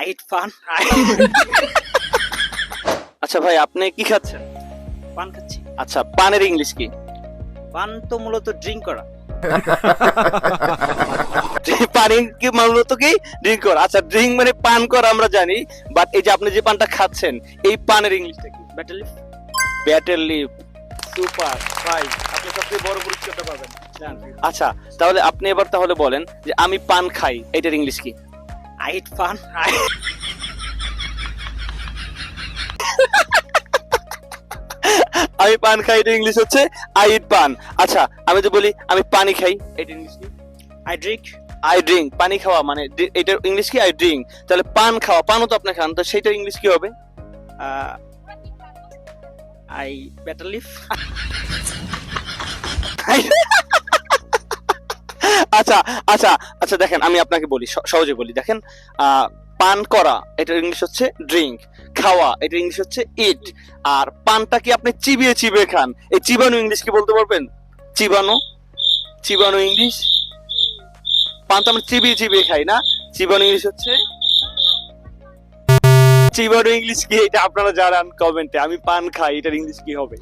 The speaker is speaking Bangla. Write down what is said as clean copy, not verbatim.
I eat fun. আচ্ছা ভাই, আপনি কি খাচ্ছেন? পান খাচ্ছি। আচ্ছা, পানের ইংলিশ কি? পান তো মূলত ড্রিঙ্ক করা। পানি কি মূলত কি? ড্রিঙ্ক করা। আচ্ছা, ড্রিঙ্ক মানে পান করা আমরা জানি, বাট এই যে আপনি যে পানটা খাচ্ছেন, এই পানের ইংলিশটা কি? Batter leaf. Battle leaf. Super ভাই, আপনি সবচেয়ে বড় পুরস্কারটা পাবেন। আচ্ছা, তাহলে আপনি এবার তাহলে বলেন যে আমি পান খাই, এটার ইংলিশ কি? I eat fun. আমি পান খাই, এটা ইংলিশ হচ্ছে আই ইট পান। আচ্ছা, আমি তো বলি আমি পানি খাই, এটা ইংলিশ কি? I drink. I drink. পানি খাওয়া মানে এটার ইংলিশ কি? I drink. তাহলে পান খাওয়া, পানও তো আপনি খান, তো সেইটার ইংলিশ কি হবে? I better leaf. আচ্ছা আচ্ছা আচ্ছা, দেখেন আমি আপনাকে বলি, সহজে বলি, দেখেন পান করা এটার ইংলিশ হচ্ছে ড্রিঙ্ক, খাওয়া এটার ইংলিশ হচ্ছে ইট, আর পানটা কি আপনি চিবিয়ে চিবিয়ে খান, এই চিবানো ইংলিশ কি বলতে পারবেন? চিবানো, চিবানো ইংলিশ। পান তো আমরা চিবিয়ে চিবিয়ে খাই না, চিবানো ইংলিশ হচ্ছে চিবানো ইংলিশ কি? এটা আপনারা জানান কমেন্টে। আমি পান খাই, এটার ইংলিশ কি হবে?